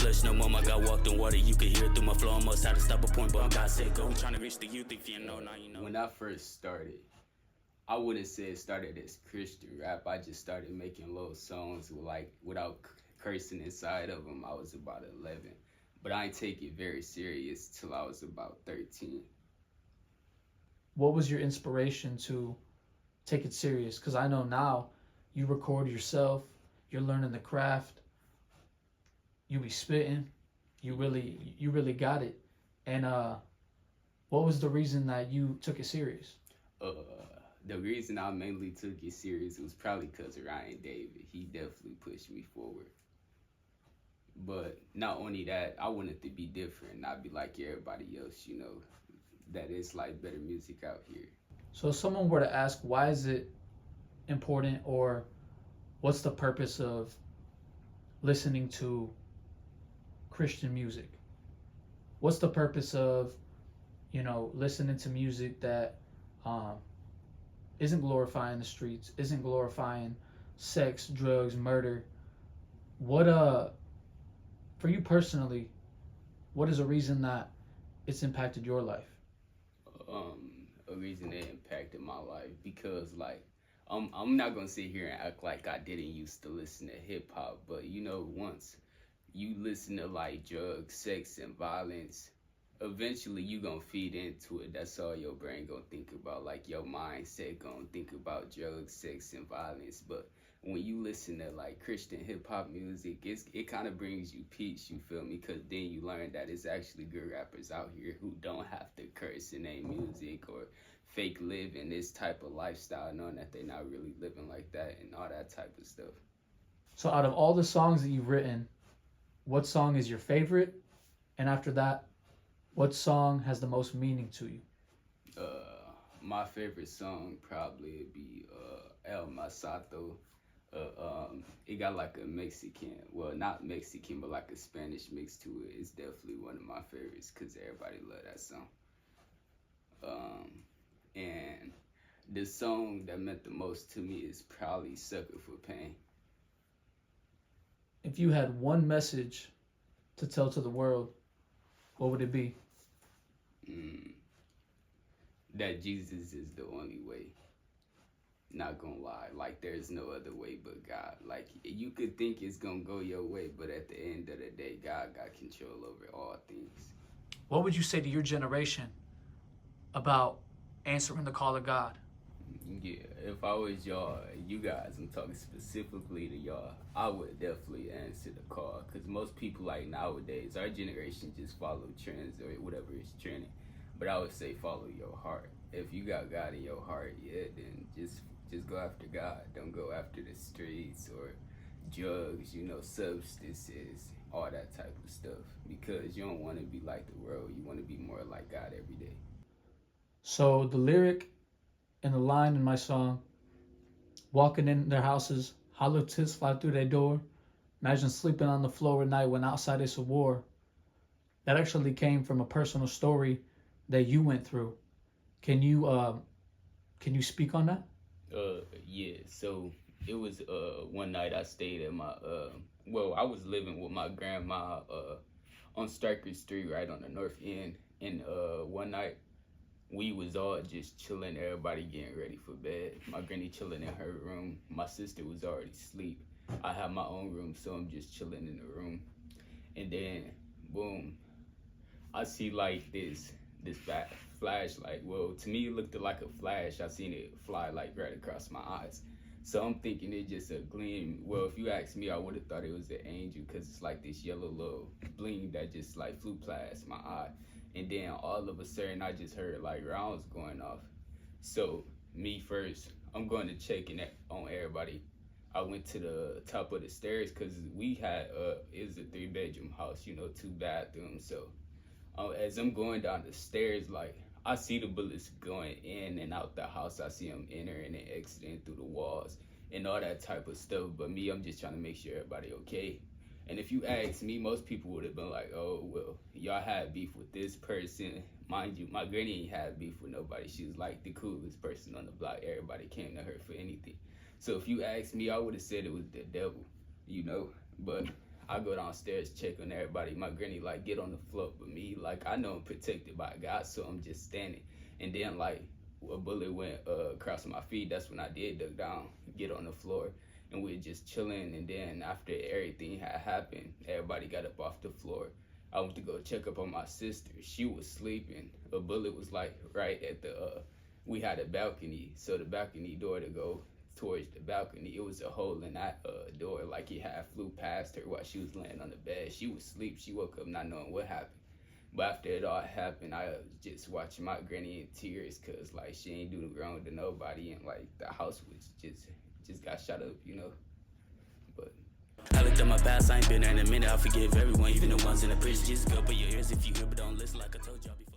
flesh no more. My God walked in water, you could hear it through my flow. Almost had to stop a point, but God said go. We trying to reach the youth, if you know, now you know. When I first started, I wouldn't say it started as Christian rap. I just started making little songs without cursing inside of them. I was about 11, but I didn't take it very serious till I was about 13. What was your inspiration to take it serious? Because I know now you record yourself, you're learning the craft, you be spitting, you really got it. And what was the reason that you took it serious? The reason I mainly took it serious was probably because of Ryan David. He definitely pushed me forward. But not only that, I wanted to be different, not be like everybody else, you know, that it's like better music out here. So if someone were to ask, why is it important, or what's the purpose of listening to Christian music? What's the purpose of, listening to music that isn't glorifying the streets, isn't glorifying sex, drugs, murder? What for you personally, what is a reason that it's impacted your life? A reason it impacted my life because I'm not gonna sit here and act like I didn't used to listen to hip hop, but once you listen to like drugs, sex, and violence, eventually you gonna feed into it. That's all your brain gonna think about. Like your mindset gonna think about drugs, sex, and violence. But when you listen to like Christian hip hop music, it kind of brings you peace. You feel me? Because then you learn that it's actually good rappers out here who don't have to curse in their music or fake living this type of lifestyle, knowing that they're not really living like that and all that type of stuff. So out of all the songs that you've written, what song is your favorite? And after that, what song has the most meaning to you? My favorite song probably would be El Masato. It got like a Mexican, well, not Mexican, but like a Spanish mix to it. It's definitely one of my favorites because everybody love that song. And the song that meant the most to me is probably Sucker for Pain. If you had one message to tell to the world, what would it be? That Jesus is the only way. Not gonna lie, like there's no other way but God. Like you could think it's gonna go your way, but at the end of the day, God got control over all things. What would you say to your generation about answering the call of God? Yeah, if I was y'all, you guys, I'm talking specifically to y'all, I would definitely answer the call. Because most people like nowadays, our generation just follow trends or whatever is trending. But I would say follow your heart. If you got God in your heart, then just go after God. Don't go after the streets or drugs, substances, all that type of stuff. Because you don't want to be like the world. You want to be more like God every day. So the lyric and the line in my song, walking in their houses, hollow tips fly through their door. Imagine sleeping on the floor at night when outside it's a war. That actually came from a personal story that you went through. Can you speak on that? Yeah. So it was one night I stayed at my I was living with my grandma on Stryker Street, right on the north end, and one night we was all just chilling, everybody getting ready for bed. My granny chilling in her room. My sister was already asleep. I have my own room, so I'm just chilling in the room. And then, boom, I see like this flashlight. Well, to me, it looked like a flash. I seen it fly like right across my eyes. So I'm thinking it's just a gleam. Well, if you ask me, I would have thought it was an angel because it's like this yellow little bling that just like flew past my eye. And then all of a sudden, I just heard like rounds going off. So me first, I'm going to check on everybody. I went to the top of the stairs because we had it was a 3-bedroom house, 2 bathrooms. So as I'm going down the stairs, like I see the bullets going in and out the house. I see them entering and exiting through the walls and all that type of stuff. But me, I'm just trying to make sure everybody okay. And if you ask me, most people would have been like, oh, well, y'all had beef with this person. Mind you, my granny ain't had beef with nobody. She was like the coolest person on the block. Everybody came to her for anything. So if you ask me, I would have said it was the devil, But I go downstairs, check on everybody. My granny like get on the floor, but me like I know I'm protected by God, so I'm just standing. And then like a bullet went across my feet. That's when I did duck down, get on the floor, and we were just chilling. And then after everything had happened, everybody got up off the floor. I went to go check up on my sister. She was sleeping. A bullet was like right at the we had a balcony, so the balcony door to go towards the balcony, it was a hole in that door, like it had flew past her while she was laying on the bed. She was asleep. She woke up not knowing what happened. But after it all happened, I was just watching my granny in tears, cause like she ain't do wrong to nobody, and like the house was just got shot up, you know. But I looked at my past, I ain't been there in a minute. I forgive everyone, even the ones in the prison. Just cover your ears if you hear, but don't listen like I told y'all before.